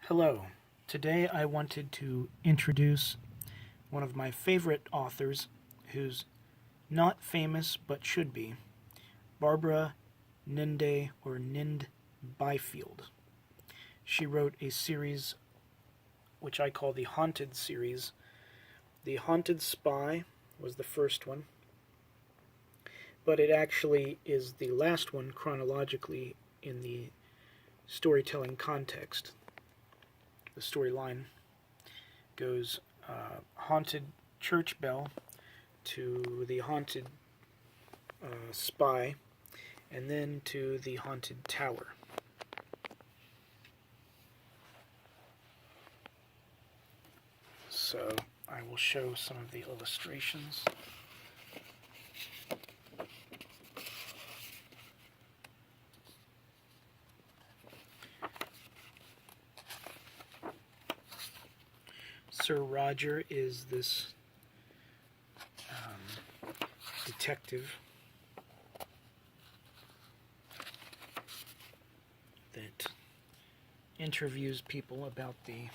Hello. Today I wanted to introduce one of my favorite authors who's not famous but should be, Barbara Nind Byfield. She wrote a series which I call the Haunted series. The Haunted Spy was the first one, but it actually is the last one chronologically in the storytelling context. The storyline goes haunted church bell to the haunted spy, and then to the haunted tower. So I will show some of the illustrations. Sir Roger is this detective that interviews people about the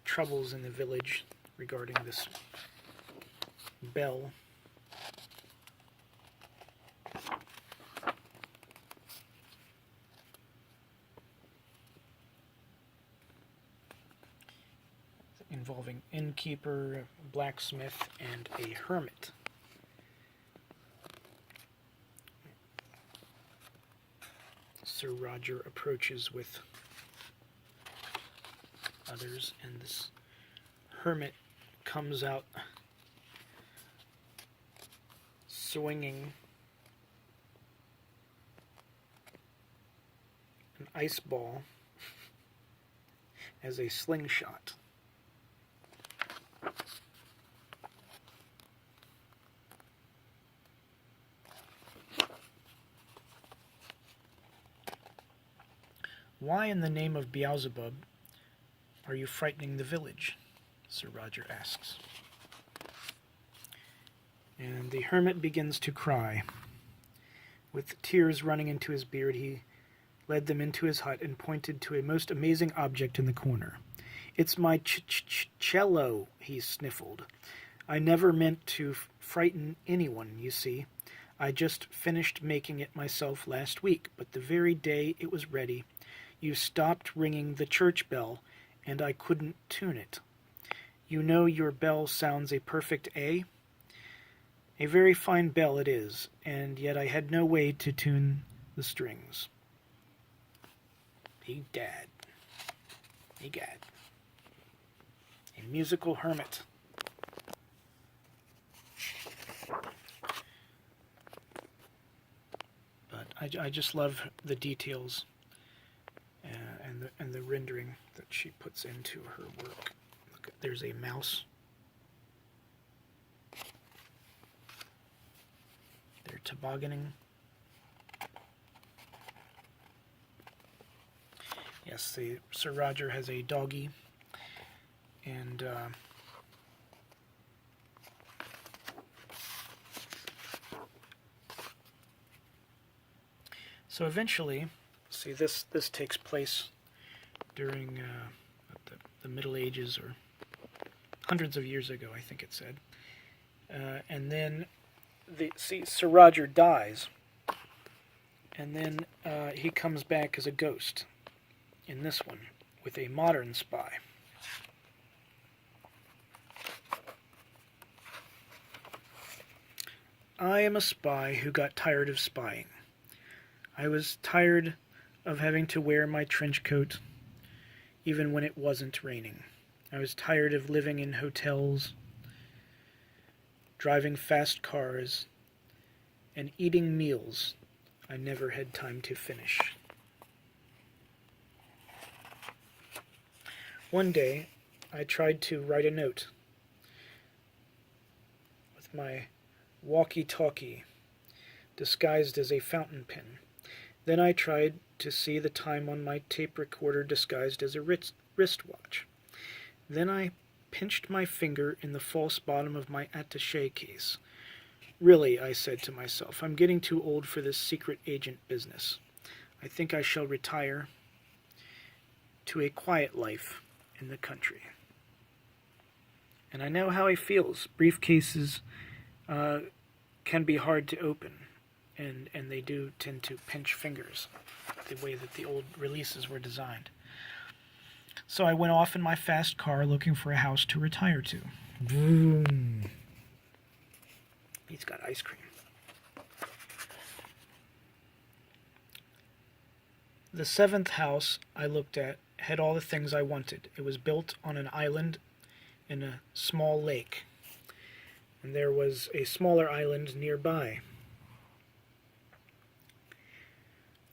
troubles in the village regarding this bell. Involving innkeeper, blacksmith, and a hermit. Sir Roger approaches with others, and this hermit comes out swinging an ice ball as a slingshot. Why in the name of Beelzebub are you frightening the village? Sir Roger asks. And the hermit begins to cry. With tears running into his beard, he led them into his hut and pointed to a most amazing object in the corner. "It's my cello," he sniffled. "I never meant to frighten anyone, you see. I just finished making it myself last week, but the very day it was ready, you stopped ringing the church bell, and I couldn't tune it. You know your bell sounds a perfect A? A very fine bell it is, and yet I had no way to tune the strings." Egad. Egad. A musical hermit. But I just love the details and the rendering that she puts into her work. Look, there's a mouse. They're tobogganing. Yes, Sir Roger has a doggy, and so eventually, see, this takes place during the Middle Ages, or hundreds of years ago, I think it said. And then, Sir Roger dies, and then he comes back as a ghost in this one, with a modern spy. "I am a spy who got tired of spying. I was tired of having to wear my trench coat even when it wasn't raining. I was tired of living in hotels, driving fast cars, and eating meals I never had time to finish. One day, I tried to write a note with my walkie-talkie disguised as a fountain pen. Then I tried to see the time on my tape recorder disguised as a wristwatch. Then I pinched my finger in the false bottom of my attaché case. Really, I said to myself, I'm getting too old for this secret agent business. I think I shall retire to a quiet life in the country. And I know how he feels. Briefcases can be hard to open, and they do tend to pinch fingers, the way that the old releases were designed. So I went off in my fast car looking for a house to retire to. Boom. He's got ice cream. The 7th house I looked at had all the things I wanted. It was built on an island in a small lake, and there was a smaller island nearby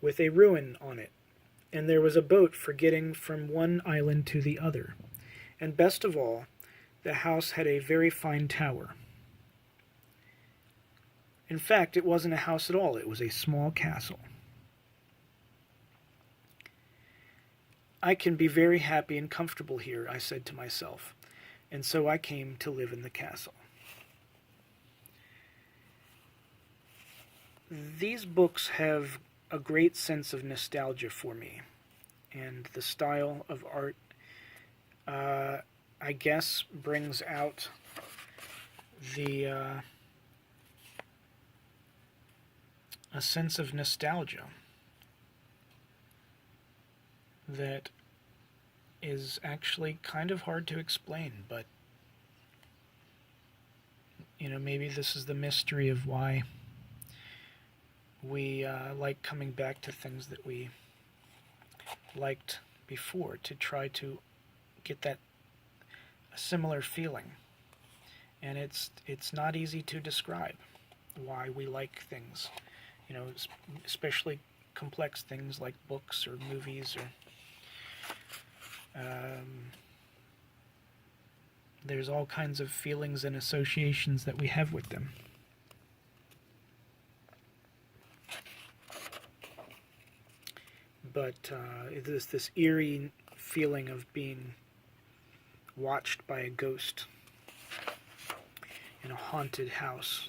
with a ruin on it, and there was a boat for getting from one island to the other. And best of all, the house had a very fine tower. In fact, it wasn't a house at all. It was a small castle. I can be very happy and comfortable here, I said to myself, and so I came to live in the castle. These books have a great sense of nostalgia for me, and the style of art, I guess, brings out a sense of nostalgia that is actually kind of hard to explain, but maybe this is the mystery of why we like coming back to things that we liked before, to try to get that similar feeling. And it's not easy to describe why we like things, especially complex things like books or movies or there's all kinds of feelings and associations that we have with them. But there's this eerie feeling of being watched by a ghost in a haunted house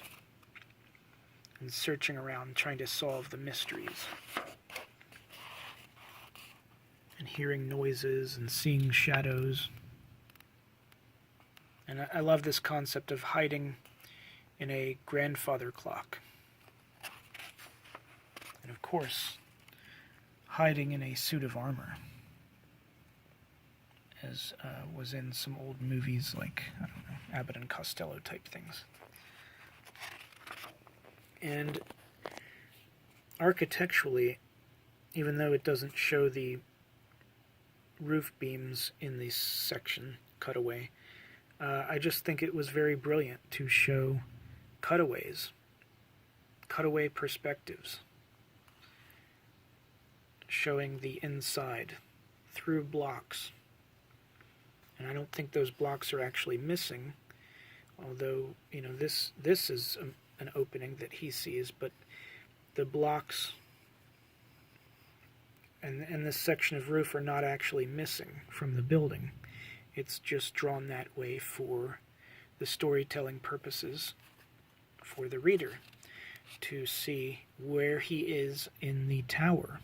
and searching around trying to solve the mysteries, and hearing noises and seeing shadows. And I love this concept of hiding in a grandfather clock. And of course, hiding in a suit of armor, as was in some old movies like, I don't know, Abbott and Costello type things. And architecturally, even though it doesn't show the roof beams in this section, cutaway, I just think it was very brilliant to show cutaways, cutaway perspectives, showing the inside through blocks. And I don't think those blocks are actually missing, although, this is an opening that he sees, but the blocks and this section of roof are not actually missing from the building. It's just drawn that way for the storytelling purposes, for the reader to see where he is in the tower.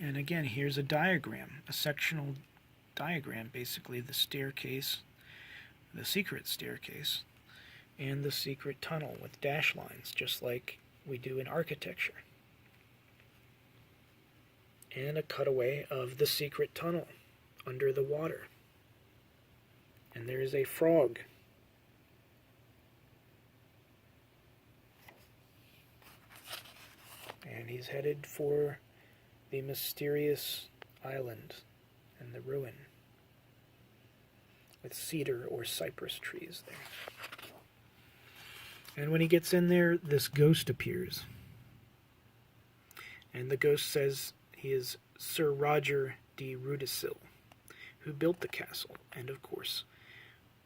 And again, here's a diagram, a sectional diagram, basically the staircase, the secret staircase, and the secret tunnel with dash lines, just like we do in architecture. And a cutaway of the secret tunnel under the water. And there is a frog. And he's headed for the mysterious island and the ruin with cedar or cypress trees there. And when he gets in there, this ghost appears. And the ghost says he is Sir Roger de Rudesil, who built the castle, and of course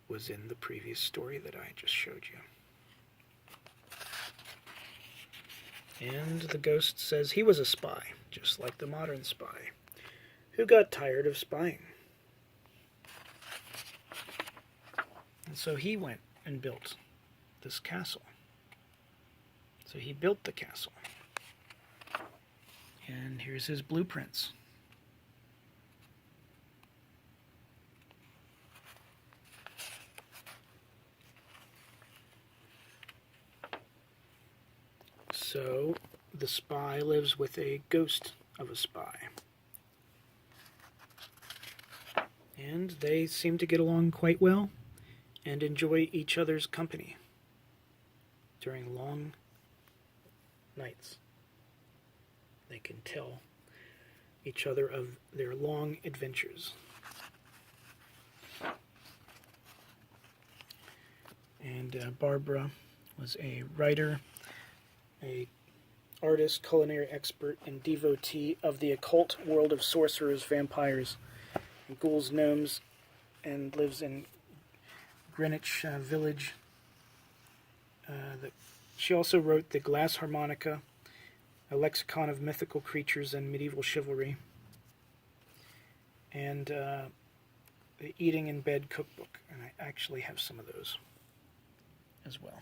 was in the previous story that I just showed you. And the ghost says he was a spy, just like the modern spy, who got tired of spying. And so he went and built this castle. So he built the castle. And here's his blueprints. So, the spy lives with a ghost of a spy. And they seem to get along quite well and enjoy each other's company during long nights. They can tell each other of their long adventures. And Barbara was a writer, a artist, culinary expert, and devotee of the occult world of sorcerers, vampires, ghouls, gnomes, and lives in Greenwich Village. She also wrote The Glass Harmonica, a lexicon of mythical creatures and medieval chivalry, and the Eating in Bed cookbook, and I actually have some of those as well.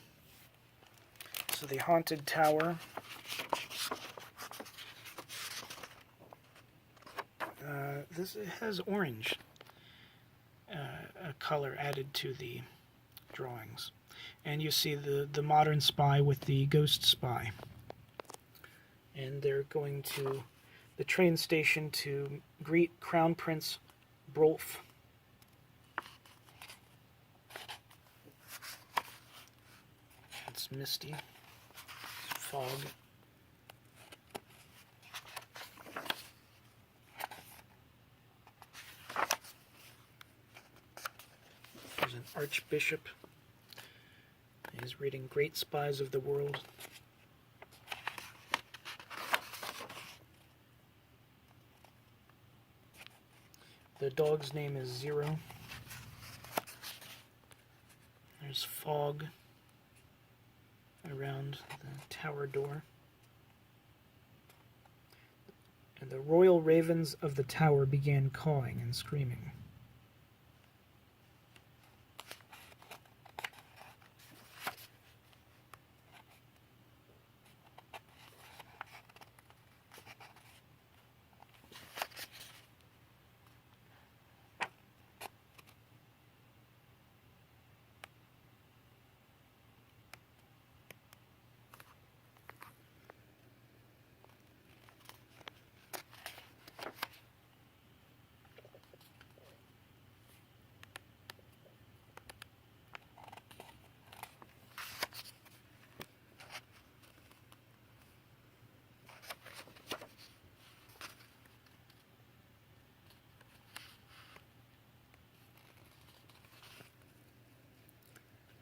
So the Haunted Tower. This has orange, a color added to the drawings. And you see the modern spy with the ghost spy. And they're going to the train station to greet Crown Prince Brolf. It's misty. It's fog. There's an archbishop. He's reading Great Spies of the World. The dog's name is Zero. There's fog around the tower door. And the royal ravens of the tower began cawing and screaming.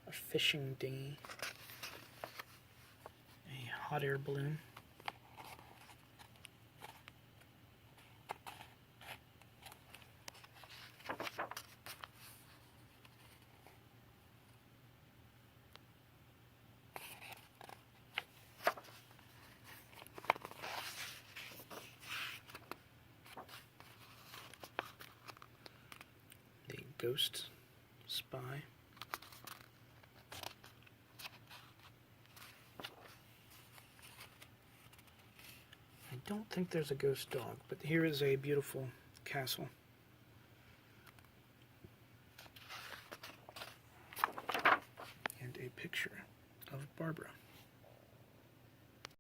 A fishing dinghy, a hot air balloon, the ghost spy. I don't think there's a ghost dog, but here is a beautiful castle.